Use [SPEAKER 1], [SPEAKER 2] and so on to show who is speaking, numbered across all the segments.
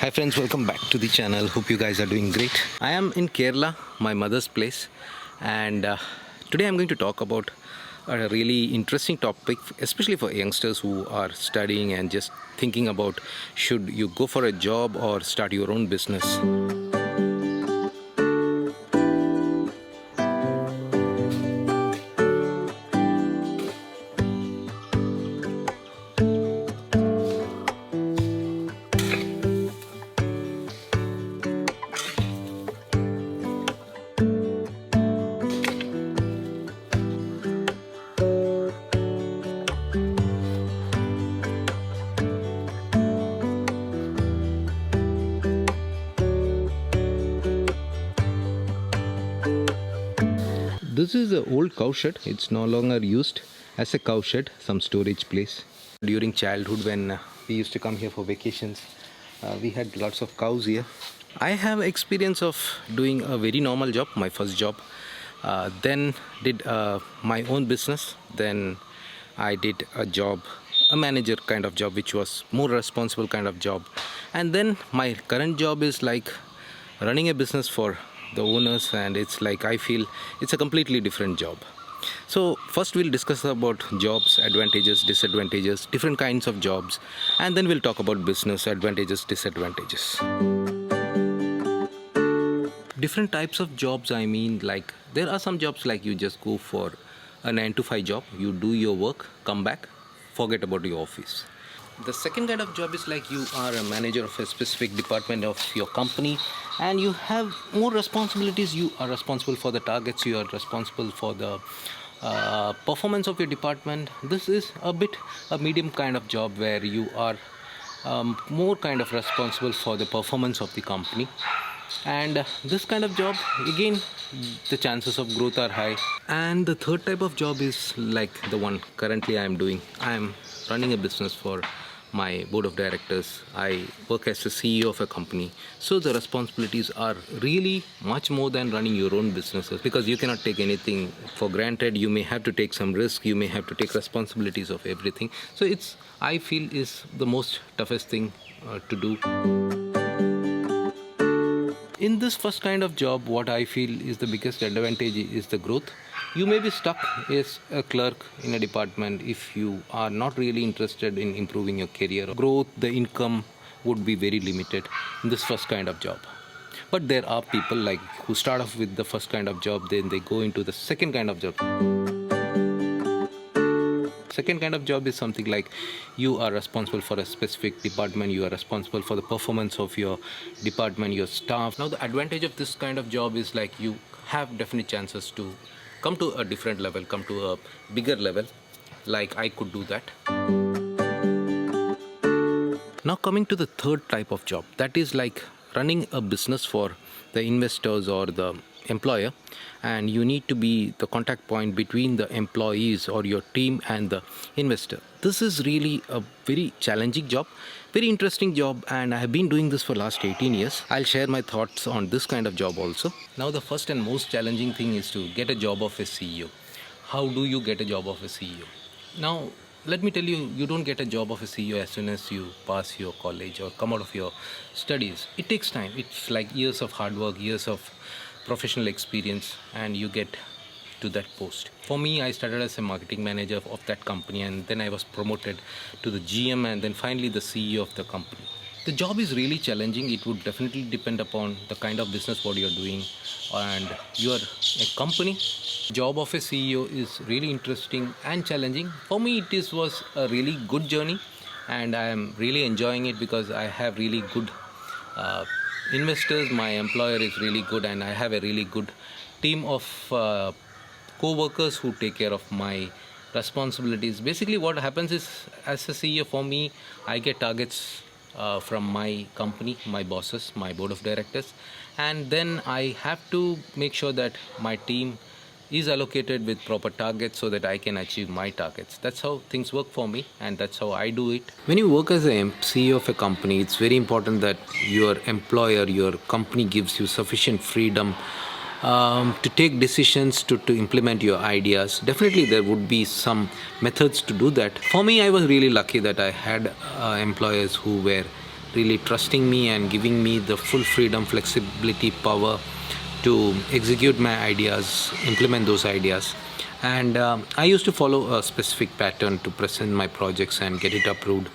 [SPEAKER 1] Hi friends, welcome back to the channel. Hope you guys are doing great. I am in Kerala, my mother's place, and today I'm going to talk about a really interesting topic, especially for youngsters who are studying and just thinking about should you go for a job or start your own business. This is an old cow shed. It's no longer used as a cow shed, some storage place. During childhood, when we used to come here for vacations, we had lots of cows here. I have experience of doing a very normal job, my first job. Then did my own business. Then I did a job, a manager kind of job, which was more responsible kind of job. And then my current job is like running a business for the owners, and it's like I feel it's a completely different job. So first we'll discuss about jobs, advantages, disadvantages, different kinds of jobs, and then we'll talk about business, advantages, disadvantages. Different types of jobs, I mean, like there are some jobs like you just go for a 9 to 5 job, you do your work, come back, forget about your office. The second kind of job is like you are a manager of a specific department of your company and you have more responsibilities. You are responsible for the targets, you are responsible for the performance of your department. This is a medium kind of job where you are more kind of responsible for the performance of the company. And this kind of job, again, the chances of growth are high. And the third type of job is like the one currently I am doing. I am running a business for my board of directors. I work as the CEO of a company. So the responsibilities are really much more than running your own businesses, because you cannot take anything for granted. You may have to take some risk. You may have to take responsibilities of everything. So it's, I feel, is the most toughest thing to do. In this first kind of job, what I feel is the biggest advantage is the growth. You may be stuck as a clerk in a department if you are not really interested in improving your career. Growth, the income would be very limited in this first kind of job. But there are people like who start off with the first kind of job, then they go into the second kind of job. Second kind of job is something like you are responsible for a specific department, you are responsible for the performance of your department, your staff. Now the advantage of this kind of job is like you have definite chances to come to a different level, come to a bigger level, like I could do that. Now coming to the third type of job, that is like running a business for the investors or the employer, and you need to be the contact point between the employees or your team and the investor. This is really a very challenging job, very interesting job, and I have been doing this for last 18 years. I'll share my thoughts on this kind of job also. Now the first and most challenging thing is to get a job of a CEO. How do you get a job of a CEO? Now let me tell you, you don't get a job of a CEO as soon as you pass your college or come out of your studies. It takes time. It's like years of hard work, years of professional experience, and you get to that post. For me, I started as a marketing manager of that company, and then I was promoted to the GM and then finally the CEO of the company. The job is really challenging. It would definitely depend upon the kind of business what you're doing and your company. Job of a CEO is really interesting and challenging. For me, was a really good journey, and I am really enjoying it because I have really good investors. My employer is really good, and I have a really good team of co-workers who take care of my responsibilities. Basically what happens is, as a CEO, for me, I get targets from my company, my bosses, my board of directors, and then I have to make sure that my team is allocated with proper targets so that I can achieve my targets. That's how things work for me, and that's how I do it. When you work as a CEO of a company, it's very important that your employer, your company gives you sufficient freedom to take decisions, to implement your ideas. Definitely there would be some methods to do that. For me, I was really lucky that I had employers who were really trusting me and giving me the full freedom, flexibility, power to execute my ideas, implement those ideas. And I used to follow a specific pattern to present my projects and get it approved,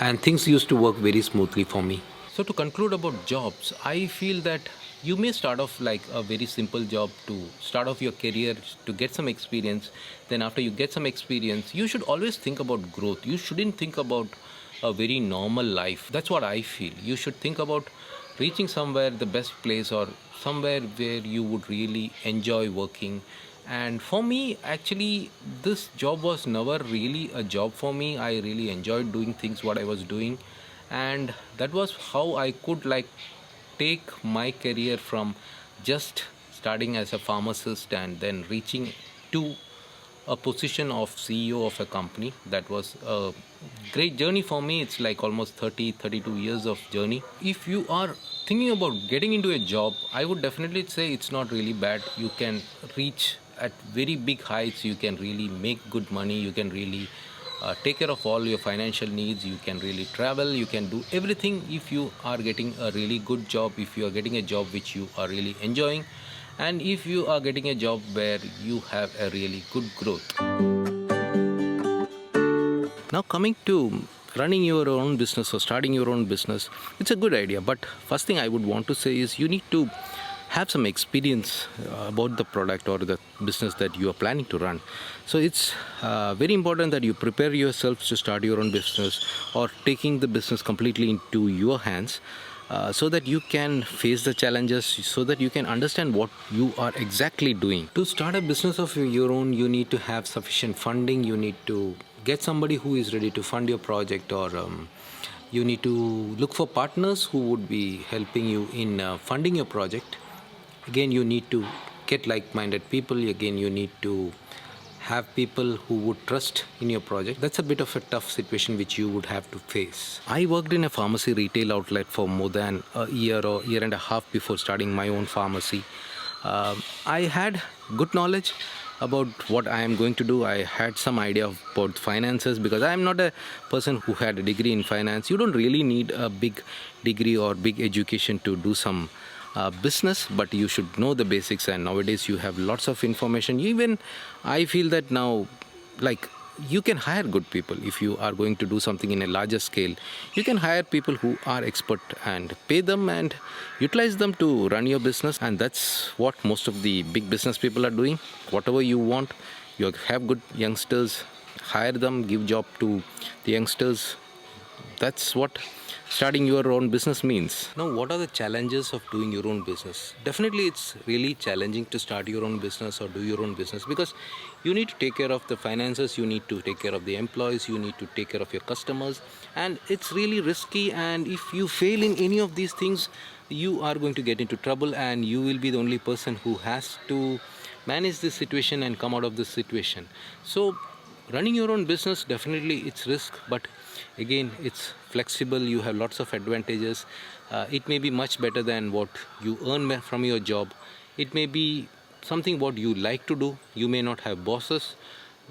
[SPEAKER 1] and things used to work very smoothly for me. So, to conclude about jobs, I feel that you may start off like a very simple job to start off your career to get some experience. Then, after you get some experience, you should always think about growth. You shouldn't think about a very normal life. That's what I feel. You should think about reaching somewhere, the best place, or somewhere where you would really enjoy working. And for me, actually, this job was never really a job for me. I really enjoyed doing things what I was doing, and that was how I could like take my career from just starting as a pharmacist and then reaching to a position of CEO of a company. That was a great journey for me. It's like almost 32 years of journey. If you are thinking about getting into a job, I would definitely say it's not really bad. You can reach at very big heights, you can really make good money, you can really take care of all your financial needs, you can really travel, you can do everything if you are getting a really good job, if you are getting a job which you are really enjoying, and if you are getting a job where you have a really good growth. Now, coming to running your own business or starting your own business, it's a good idea. But first thing I would want to say is you need to have some experience about the product or the business that you are planning to run. So it's very important that you prepare yourself to start your own business or taking the business completely into your hands. So that you can face the challenges, so that you can understand what you are exactly doing. To start a business of your own, you need to have sufficient funding. You need to get somebody who is ready to fund your project, or you need to look for partners who would be helping you in funding your project. Again, you need to get like-minded people. Again, you need to have people who would trust in your project. That's a bit of a tough situation which you would have to face. I worked in a pharmacy retail outlet for more than a year or year and a half before starting my own pharmacy. I had good knowledge about what I am going to do. I had some idea about finances because I am not a person who had a degree in finance. You don't really need a big degree or big education to do some business, but you should know the basics, and nowadays you have lots of information. Even I feel that now, like, you can hire good people. If you are going to do something in a larger scale, you can hire people who are expert and pay them and utilize them to run your business. And that's what most of the big business people are doing. Whatever you want, you have good youngsters, hire them, give job to the youngsters. That's what starting your own business means. Now, what are the challenges of doing your own business? Definitely, it's really challenging to start your own business or do your own business because you need to take care of the finances, you need to take care of the employees, you need to take care of your customers, and it's really risky. And if you fail in any of these things, you are going to get into trouble, and you will be the only person who has to manage this situation and come out of this situation. So, running your own business, definitely it's risk, but again, it's flexible. You have lots of advantages. It may be much better than what you earn from your job. It may be something what you like to do. You may not have bosses,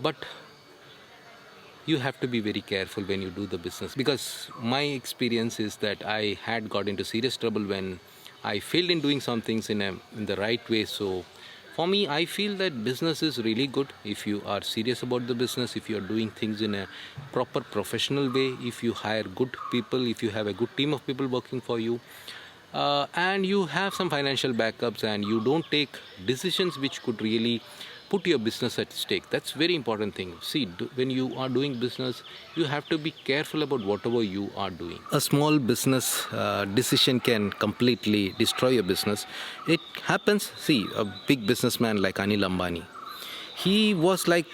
[SPEAKER 1] but you have to be very careful when you do the business, because my experience is that I had got into serious trouble when I failed in doing some things in the right way. So for me, I feel that business is really good if you are serious about the business, if you are doing things in a proper professional way, if you hire good people, if you have a good team of people working for you, and you have some financial backups, and you don't take decisions which could really put your business at stake. That's very important thing. See, when you are doing business, you have to be careful about whatever you are doing. A small business decision can completely destroy your business. It happens. See, a big businessman like Anil Ambani, he was like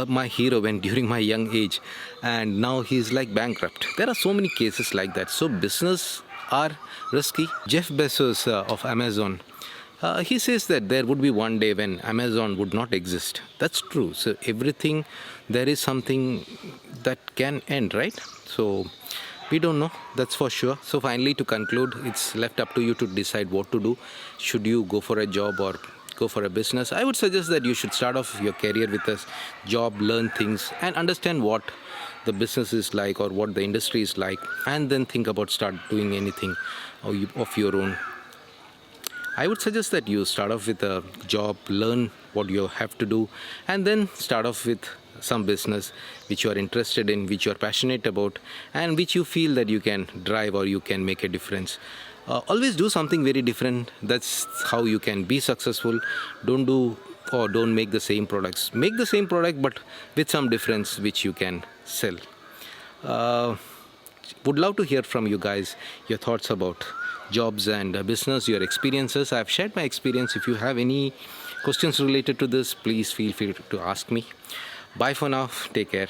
[SPEAKER 1] my hero when during my young age, and now he's like bankrupt. There are so many cases like that. So business are risky. Jeff Bezos of Amazon, he says that there would be one day when Amazon would not exist. That's true. So everything, there is something that can end, right? So we don't know, that's for sure. So finally, to conclude, it's left up to you to decide what to do. Should you go for a job or go for a business, I would suggest that you should start off your career with a job, learn things, and understand what the business is like or what the industry is like, and then think about start doing anything of your own. I would suggest that you start off with a job, learn what you have to do, and then start off with some business which you are interested in, which you are passionate about, and which you feel that you can drive or you can make a difference. Always do something very different. That's how you can be successful. Don't do or don't make the same products. Make the same product but with some difference which you can sell. Uh, would love to hear from you guys your thoughts about jobs and business, your experiences. I've shared my experience. If you have any questions related to this, please feel free to ask me. Bye for now. Take care.